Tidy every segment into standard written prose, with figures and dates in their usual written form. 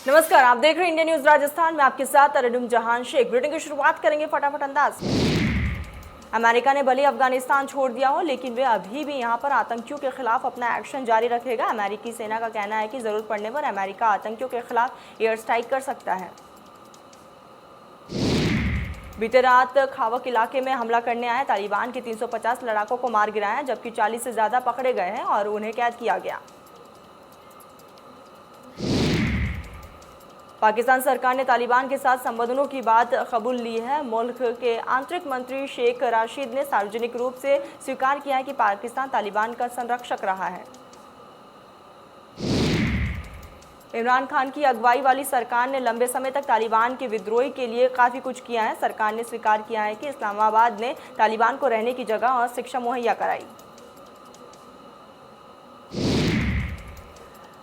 नमस्कार, आप देख रहे हैं इंडिया न्यूज राजस्थान में। आपके साथ अरडुम जहान शेख। बुलेटिन की शुरुआत करेंगे फटाफट अंदाज में। अमेरिका ने भले अफगानिस्तान छोड़ दिया हो, लेकिन वे अभी भी यहां पर आतंकियों के खिलाफ अपना एक्शन जारी रखेगा। अमेरिकी सेना का कहना है कि जरूरत पड़ने पर अमेरिका आतंकियों के खिलाफ एयर स्ट्राइक कर सकता है। बीते रात खावक इलाके में हमला करने आए तालिबान के 350 लड़ाकों को मार गिराया, जबकि 40 से ज्यादा पकड़े गए हैं और उन्हें कैद किया गया। पाकिस्तान सरकार ने तालिबान के साथ संबंधों की बात कबूल ली है। मुल्क के आंतरिक मंत्री शेख राशिद ने सार्वजनिक रूप से स्वीकार किया है कि पाकिस्तान तालिबान का संरक्षक रहा है। इमरान खान की अगुवाई वाली सरकार ने लंबे समय तक तालिबान के विद्रोही के लिए काफ़ी कुछ किया है। सरकार ने स्वीकार किया है कि इस्लामाबाद ने तालिबान को रहने की जगह और शिक्षा मुहैया कराई।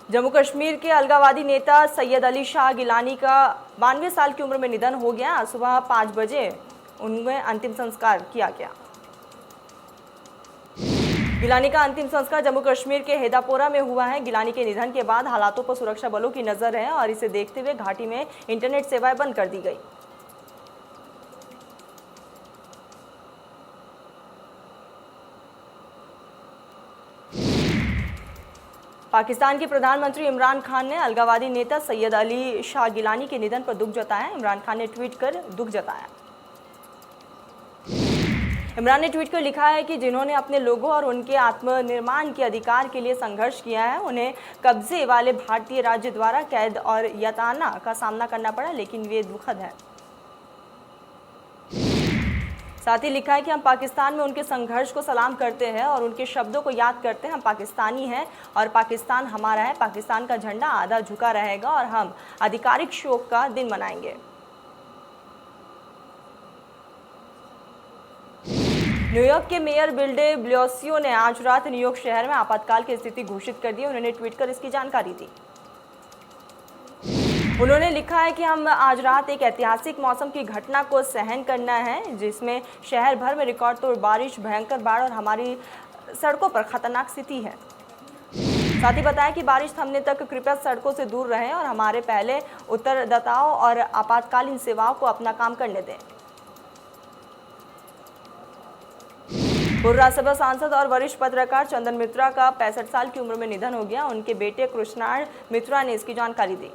जम्मू कश्मीर के अलगाववादी नेता सैयद अली शाह गिलानी का 92 साल की उम्र में निधन हो गया। आज सुबह 5 बजे उनमें अंतिम संस्कार किया गया। गिलानी का अंतिम संस्कार जम्मू कश्मीर के हेदापोरा में हुआ है। गिलानी के निधन के बाद हालातों पर सुरक्षा बलों की नजर है और इसे देखते हुए घाटी में इंटरनेट सेवाएं बंद कर दी गई। पाकिस्तान के प्रधानमंत्री इमरान खान ने अलगाववादी नेता सैयद अली शाह गिलानी के निधन पर दुख जताया। इमरान खान ने ट्वीट कर दुख जताया। इमरान ने ट्वीट कर लिखा है कि जिन्होंने अपने लोगों और उनके आत्मनिर्माण के अधिकार के लिए संघर्ष किया है, उन्हें कब्जे वाले भारतीय राज्य द्वारा कैद और यातना का सामना करना पड़ा, लेकिन वे दुखद है। साथ ही लिखा है कि हम पाकिस्तान में उनके संघर्ष को सलाम करते हैं और उनके शब्दों को याद करते हैं। हम पाकिस्तानी हैं और पाकिस्तान हमारा है। पाकिस्तान का झंडा आधा झुका रहेगा और हम आधिकारिक शोक का दिन मनाएंगे। न्यूयॉर्क के मेयर बिल डे ब्लासियो ने आज रात न्यूयॉर्क शहर में आपातकाल की स्थिति घोषित कर दी। उन्होंने ट्वीट कर इसकी जानकारी दी। उन्होंने लिखा है कि हम आज रात एक ऐतिहासिक मौसम की घटना को सहन करना है, जिसमें शहर भर में रिकॉर्ड तोड़ बारिश, भयंकर बाढ़ और हमारी सड़कों पर खतरनाक स्थिति है। साथ ही बताया कि बारिश थमने तक कृपया सड़कों से दूर रहें और हमारे पहले उत्तरदाताओं और आपातकालीन सेवाओं को अपना काम करने दें। पूर्व राज्यसभा सांसद और वरिष्ठ पत्रकार चंदन मित्रा का 65 साल की उम्र में निधन हो गया। उनके बेटे कृष्णाण मित्रा ने इसकी जानकारी दी।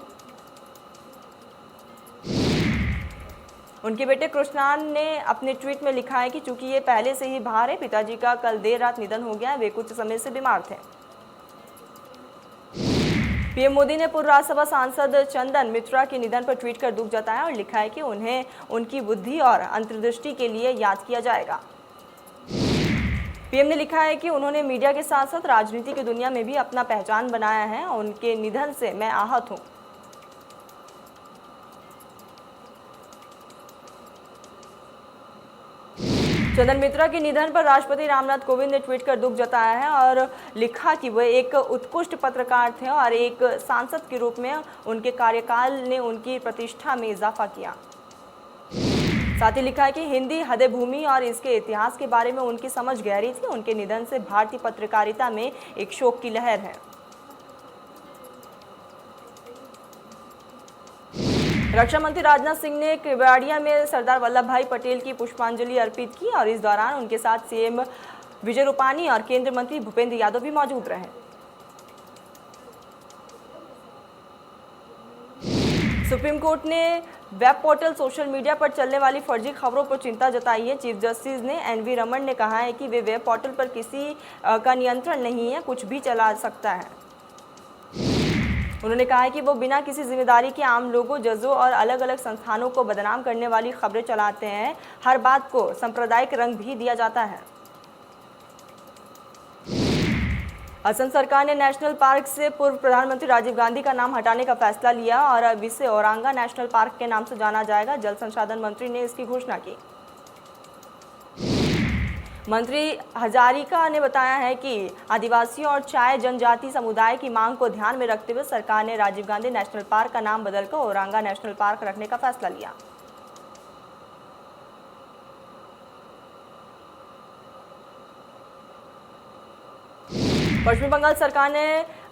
उनके बेटे कृष्णान ने अपने ट्वीट में लिखा है कि चूंकि ये पहले से ही बाहर है, पिताजी का कल देर रात निधन हो गया। वे कुछ समय से बीमार थे। पीएम मोदी ने पूर्व राज्यसभा सांसद चंदन मित्रा के निधन पर ट्वीट कर दुख जताया और लिखा है कि उन्हें उनकी बुद्धि और अंतर्दृष्टि के लिए याद किया जाएगा। पीएम ने लिखा है कि उन्होंने मीडिया के साथ साथ राजनीति की दुनिया में भी अपना पहचान बनाया है। उनके निधन से मैं आहत हूं। चंदन मित्रा के निधन पर राष्ट्रपति रामनाथ कोविंद ने ट्वीट कर दुख जताया है और लिखा कि वे एक उत्कृष्ट पत्रकार थे और एक सांसद के रूप में उनके कार्यकाल ने उनकी प्रतिष्ठा में इजाफा किया। साथ ही लिखा है कि हिंदी हृदय भूमि और इसके इतिहास के बारे में उनकी समझ गहरी थी। उनके निधन से भारतीय पत्रकारिता में एक शोक की लहर है। रक्षा मंत्री राजनाथ सिंह ने केवड़िया में सरदार वल्लभ भाई पटेल की पुष्पांजलि अर्पित की और इस दौरान उनके साथ सीएम विजय रूपानी और केंद्रीय मंत्री भूपेंद्र यादव भी मौजूद रहे। सुप्रीम कोर्ट ने वेब पोर्टल सोशल मीडिया पर चलने वाली फर्जी खबरों पर चिंता जताई है। चीफ जस्टिस ने एनवी रमन ने कहा है कि वे वेब पोर्टल पर किसी का नियंत्रण नहीं है, कुछ भी चला सकता है। उन्होंने कहा है कि वो बिना किसी जिम्मेदारी के आम लोगों, जजों और अलग अलग संस्थानों को बदनाम करने वाली खबरें चलाते हैं। हर बात को सांप्रदायिक रंग भी दिया जाता है। असम सरकार ने नेशनल पार्क से पूर्व प्रधानमंत्री राजीव गांधी का नाम हटाने का फैसला लिया और अब इसे औरंगा नेशनल पार्क के नाम से जाना जाएगा। जल संसाधन मंत्री ने इसकी घोषणा की। मंत्री हजारिका ने बताया है कि आदिवासियों और चाय जनजाति समुदाय की मांग को ध्यान में रखते हुए सरकार ने राजीव गांधी नेशनल पार्क का नाम बदलकर औरंगा नेशनल पार्क रखने का फैसला लिया। पश्चिम बंगाल सरकार ने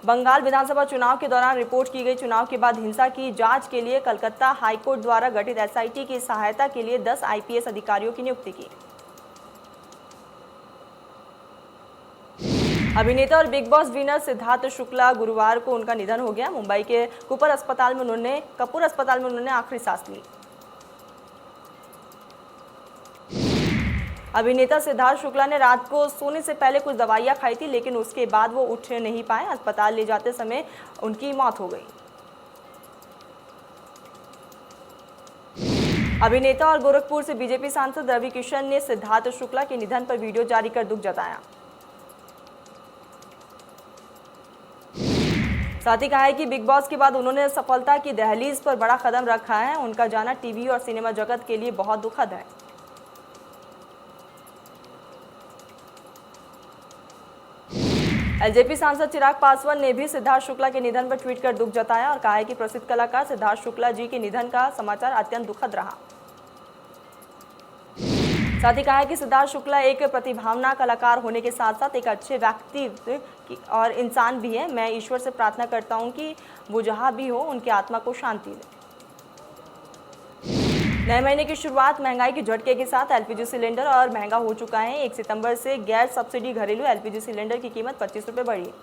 बंगाल विधानसभा चुनाव के दौरान रिपोर्ट की गई चुनाव के बाद हिंसा की जांच के लिए कलकत्ता हाईकोर्ट द्वारा गठित एसआईटी की सहायता के लिए 10 आईपीएस अधिकारियों की नियुक्ति की। अभिनेता और big boss winner Siddharth Shukla गुरुवार को उनका निधन हो गया। मुंबई के कपूर अस्पताल में उन्होंने आखिरी सांस ली। अभिनेता सिद्धार्थ शुक्ला ने रात को सोने से पहले कुछ दवाइयां खाई थी, लेकिन उसके बाद वो उठ नहीं पाए। अस्पताल ले जाते समय उनकी मौत हो गई। अभिनेता और गोरखपुर से बीजेपी सांसद रवि किशन ने सिद्धार्थ शुक्ला के निधन पर वीडियो जारी कर दुख जताया। साथ ही कहा है कि बिग बॉस के बाद उन्होंने सफलता की दहलीज पर बड़ा कदम रखा है। उनका जाना टीवी और सिनेमा जगत के लिए बहुत दुखद है। एलजेपी सांसद चिराग पासवान ने भी सिद्धार्थ शुक्ला के निधन पर ट्वीट कर दुख जताया और कहा है कि प्रसिद्ध कलाकार सिद्धार्थ शुक्ला जी के निधन का समाचार अत्यंत दुखद रहा। साथ ही कहा है कि सिद्धार्थ शुक्ला एक प्रतिभावान कलाकार होने के साथ साथ एक अच्छे व्यक्ति और इंसान भी है। मैं ईश्वर से प्रार्थना करता हूं कि वो जहां भी हो उनकी आत्मा को शांति दे। नए महीने की शुरुआत महंगाई के झटके के साथ एलपीजी सिलेंडर और महंगा हो चुका है। 1 सितंबर से गैर सब्सिडी घरेलू एलपीजी सिलेंडर की कीमत 25 रुपये बढ़ी।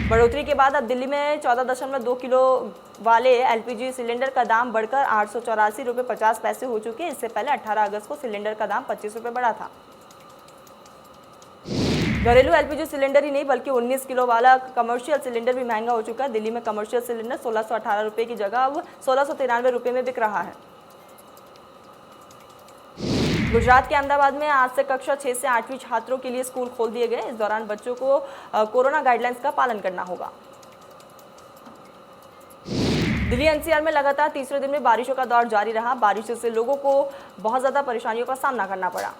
बढ़ोतरी के बाद अब दिल्ली में 14.2 किलो वाले एलपीजी सिलेंडर का दाम बढ़कर 884 रुपये 50 पैसे हो चुके हैं। इससे पहले 18 अगस्त को सिलेंडर का दाम 25 रुपये बढ़ा था। घरेलू एलपीजी सिलेंडर ही नहीं बल्कि 19 किलो वाला कमर्शियल सिलेंडर भी महंगा हो चुका है। दिल्ली में कमर्शियल सिलेंडर 1618 रुपये की जगह अब 1693 रुपये में बिक रहा है। गुजरात के अहमदाबाद में आज से कक्षा 6 से 8वीं छात्रों के लिए स्कूल खोल दिए गए। इस दौरान बच्चों को कोरोना गाइडलाइंस का पालन करना होगा। दिल्ली एनसीआर में लगातार तीसरे दिन में बारिशों का दौर जारी रहा। बारिश से लोगों को बहुत ज्यादा परेशानियों का सामना करना पड़ा।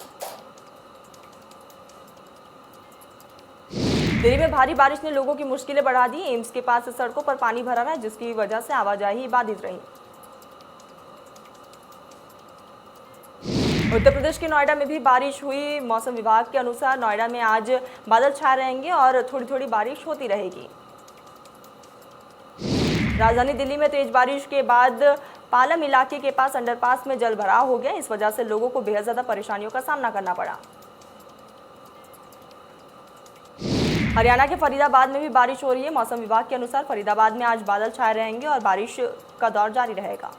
दिल्ली में भारी बारिश ने लोगों की मुश्किलें बढ़ा दी। एम्स के पास सड़कों पर पानी भरा रहा, जिसकी वजह से आवाजाही बाधित रही। उत्तर प्रदेश के नोएडा में भी बारिश हुई। मौसम विभाग के अनुसार नोएडा में आज बादल छाए रहेंगे और थोड़ी थोड़ी बारिश होती रहेगी। राजधानी दिल्ली में तेज बारिश के बाद पालम इलाके के पास अंडरपास में जल भराव हो गया। इस वजह से लोगों को बेहद ज्यादा परेशानियों का सामना करना पड़ा। हरियाणा के फरीदाबाद में भी बारिश हो रही है। मौसम विभाग के अनुसार फरीदाबाद में आज बादल छाए रहेंगे और बारिश का दौर जारी रहेगा।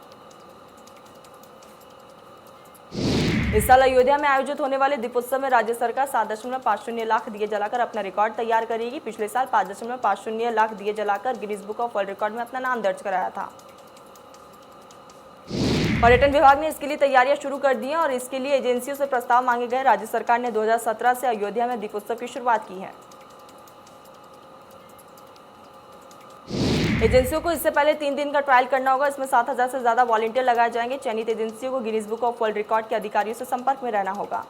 इस साल अयोध्या में आयोजित होने वाले दीपोत्सव में राज्य सरकार 7.50 लाख दिए जलाकर अपना रिकॉर्ड तैयार करेगी। पिछले साल 5.50 लाख दिए जलाकर Guinness book of world record में अपना नाम दर्ज कराया था। पर्यटन विभाग ने इसके लिए तैयारियां शुरू कर दी हैं और इसके लिए एजेंसियों से प्रस्ताव मांगे गए। राज्य सरकार ने 2017 से अयोध्या में दीपोत्सव की शुरुआत की है। एजेंसियों को इससे पहले 3 दिन का ट्रायल करना होगा। इसमें 7000 से ज्यादा वॉलंटियर लगाए जाएंगे। चयनित एजेंसियों को Guinness book of world record के अधिकारियों से संपर्क में रहना होगा।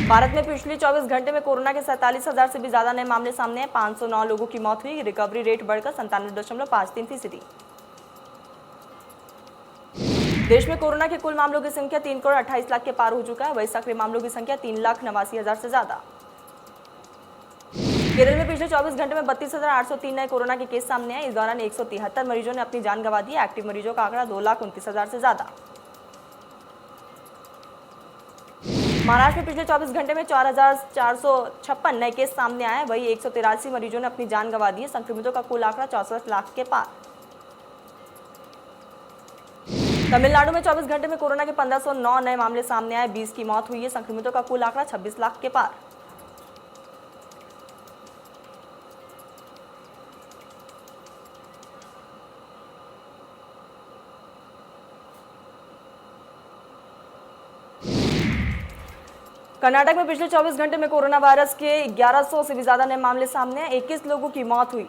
भारत में पिछले 24 घंटे में कोरोना के 47,000 से भी ज्यादा नए मामले सामने हैं। 509 लोगों की मौत हुई। रिकवरी रेट बढ़कर 97.53%। देश में कोरोना के कुल मामलों की संख्या 3 करोड़ 28 लाख के पार हो चुका है। वहीं सक्रिय मामलों की संख्या 3,89,000 से ज्यादा। केरल में पिछले 24 घंटे में 32,803 नए कोरोना के केस सामने आए। इस दौरान 173 मरीजों ने अपनी जान गंवा दी। एक्टिव मरीजों का आंकड़ा 2,29,000 से ज्यादा। महाराष्ट्र में पिछले 24 घंटे में 4,456 नए केस सामने आए। वहीं 183 मरीजों ने अपनी जान गंवा दी। संक्रमितों का कुल आंकड़ा 64 लाख के पार। तमिलनाडु में 24 घंटे में कोरोना के 1509 नए मामले सामने आए। 20 की मौत हुई है। संक्रमितों का कुल आंकड़ा 26 लाख के पार। कर्नाटक में पिछले 24 घंटे में कोरोना वायरस के 1100 से भी ज्यादा नए मामले सामने आए। 21 लोगों की मौत हुई।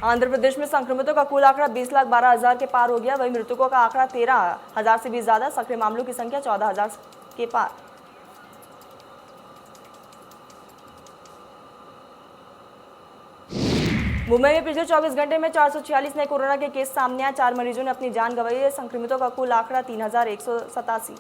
आंध्र प्रदेश में संक्रमितों का कुल आंकड़ा 20,12,000 के पार हो गया। वहीं मृतकों का आंकड़ा 13,000 से भी ज्यादा। सक्रिय मामलों की संख्या 14,000 के पार। मुंबई में पिछले 24 घंटे में 446 नए कोरोना के केस सामने आए। 4 मरीजों ने अपनी जान गंवाई है। संक्रमितों का कुल आंकड़ा 3187।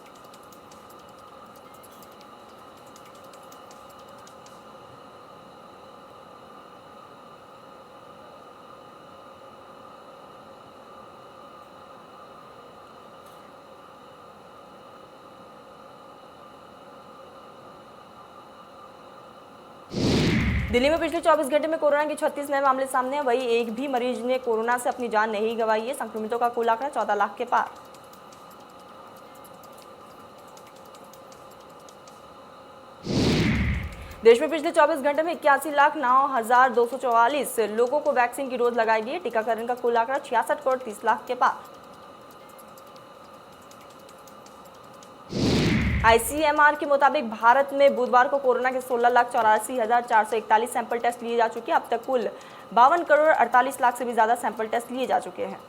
दिल्ली में पिछले 24 घंटे में कोरोना के 36 नए मामले सामने हैं। वहीं एक भी मरीज ने कोरोना से अपनी जान नहीं गंवाई है। संक्रमितों का कुल आंकड़ा 14 लाख के पार। देश में पिछले 24 घंटे में 81,09,244 लोगों को वैक्सीन की डोज लगाई गई है। टीकाकरण का कुल आंकड़ा 66 करोड़ 30 लाख के पार। आईसीएमआर के मुताबिक भारत में बुधवार को कोरोना के 16,84,441 सैंपल टेस्ट लिए जा चुके हैं। अब तक कुल 52 करोड़ 48 लाख से भी ज्यादा सैंपल टेस्ट लिए जा चुके हैं।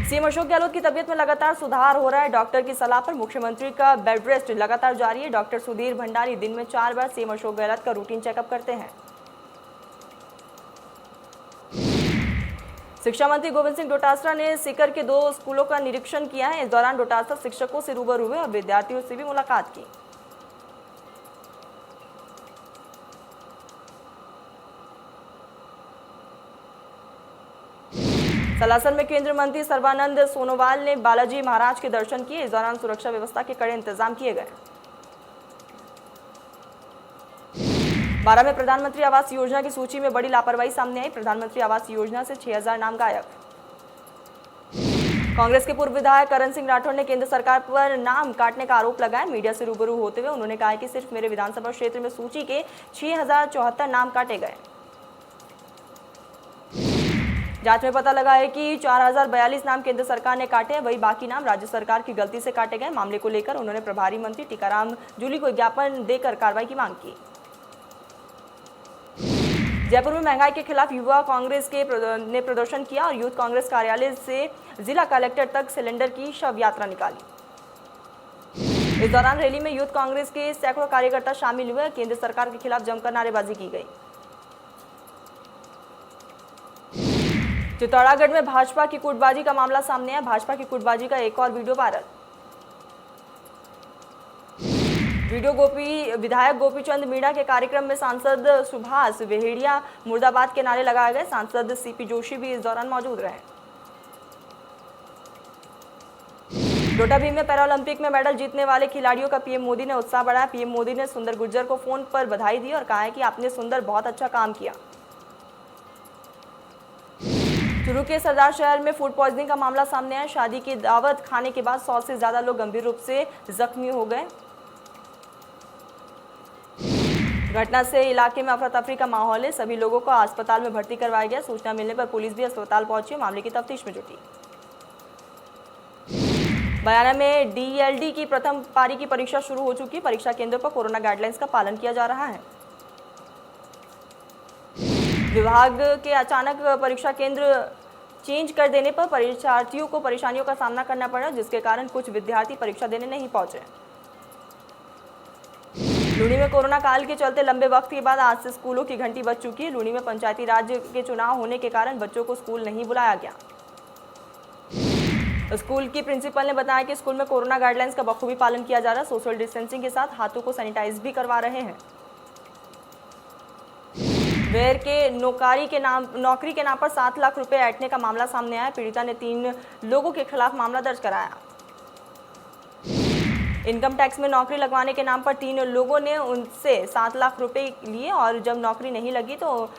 सीएम अशोक गहलोत की तबीयत में लगातार सुधार हो रहा है। डॉक्टर की सलाह पर मुख्यमंत्री का बेड रेस्ट लगातार जारी है। डॉक्टर सुधीर भंडारी दिन में 4 बार सीएम अशोक गहलोत का रूटीन चेकअप करते हैं। शिक्षा मंत्री गोविंद सिंह डोटासरा ने सीकर के 2 स्कूलों का निरीक्षण किया है। इस दौरान डोटासरा शिक्षकों से रूबरू हुए और विद्यार्थियों से भी मुलाकात की। सलासर में केंद्रीय मंत्री सर्बानंद सोनोवाल ने बालाजी महाराज के दर्शन किए। इस दौरान सुरक्षा व्यवस्था के कड़े इंतजाम किए गए। 12 में प्रधानमंत्री आवास योजना की सूची में बड़ी लापरवाही सामने आई। प्रधानमंत्री आवास योजना से 6000 नाम गायब। कांग्रेस के पूर्व विधायक करण सिंह राठौर ने केंद्र सरकार पर नाम काटने का आरोप लगाया। मीडिया से रूबरू होते हुए उन्होंने कहा कि सिर्फ मेरे विधानसभा क्षेत्र में सूची के 6074 नाम काटे गए। जांच में पता लगा है कि 4042 नाम केंद्र सरकार ने काटे हैं। वही बाकी नाम राज्य सरकार की गलती से काटे गए। मामले को लेकर उन्होंने प्रभारी मंत्री टीकाराम जूली को ज्ञापन देकर कार्रवाई की मांग की। जयपुर में महंगाई के खिलाफ युवा कांग्रेस ने प्रदर्शन किया और यूथ कांग्रेस कार्यालय से जिला कलेक्टर तक सिलेंडर की शव यात्रा निकाली। इस दौरान रैली में यूथ कांग्रेस के सैकड़ों कार्यकर्ता शामिल हुए। केंद्र सरकार के खिलाफ जमकर नारेबाजी की गई। चित्तौड़गढ़ में भाजपा की गुटबाजी का मामला सामने आया। भाजपा की गुटबाजी का एक और वीडियो वायरल। वीडियो विधायक गोपीचंद मीणा के कार्यक्रम में सांसद सुभाष वेहेड़िया मुर्दाबाद के नारे लगाए गए। सांसद सीपी जोशी भी इस दौरान मौजूद रहे। डोडा भीम में पैरालंपिक में मेडल जीतने वाले खिलाड़ियों का पीएम मोदी ने उत्साह बढ़ाया। पीएम मोदी ने सुंदर गुर्जर को फोन पर बधाई दी और कहा है कि आपने सुंदर बहुत अच्छा काम किया। चूरू के सरदार शहर में फूड पॉइजनिंग का मामला सामने आया। शादी की दावत खाने के बाद 100 से ज्यादा लोग गंभीर रूप से जख्मी हो गए। घटना से इलाके में अफरा तफरी का माहौल है। सभी लोगों को अस्पताल में भर्ती करवाया गया। सूचना मिलने पर पुलिस भी अस्पताल पहुंची, मामले की तफ्तीश में जुटी। बयाना में डीएलडी की प्रथम पारी की परीक्षा शुरू हो चुकी है। परीक्षा केंद्रों पर कोरोना गाइडलाइंस का पालन किया जा रहा है। विभाग के अचानक परीक्षा केंद्र चेंज कर देने पर परीक्षार्थियों को परेशानियों का सामना करना पड़ा, जिसके कारण कुछ विद्यार्थी परीक्षा देने नहीं पहुंचे। लूनी में कोरोना काल के चलते लंबे वक्त के बाद आज से स्कूलों की घंटी बज चुकी है। लूनी में पंचायती राज के चुनाव होने के कारण बच्चों को स्कूल नहीं बुलाया गया। स्कूल की प्रिंसिपल ने बताया कि स्कूल में कोरोना गाइडलाइंस का बखूबी पालन किया जा रहा है। सोशल डिस्टेंसिंग के साथ हाथों को सैनिटाइज भी करवा रहे हैं। वेयर के नौकरी के नाम पर 7 लाख रुपए ऐंठने का मामला सामने आया। पीड़िता ने 3 लोगों के खिलाफ मामला दर्ज कराया। इनकम टैक्स में नौकरी लगवाने के नाम पर 3 लोगों ने उनसे 7 लाख रुपए लिए और जब नौकरी नहीं लगी तो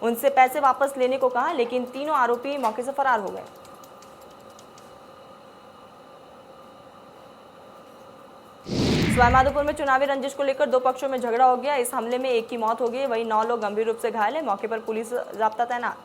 उनसे पैसे वापस लेने को कहा, लेकिन तीनों आरोपी मौके से फरार हो गए। सवाईमाधोपुर में चुनावी रंजिश को लेकर 2 पक्षों में झगड़ा हो गया। इस हमले में एक की मौत हो गई, वहीं 9 लोग गंभीर रूप से घायल हैं। मौके पर पुलिस जाब्ता तैनात।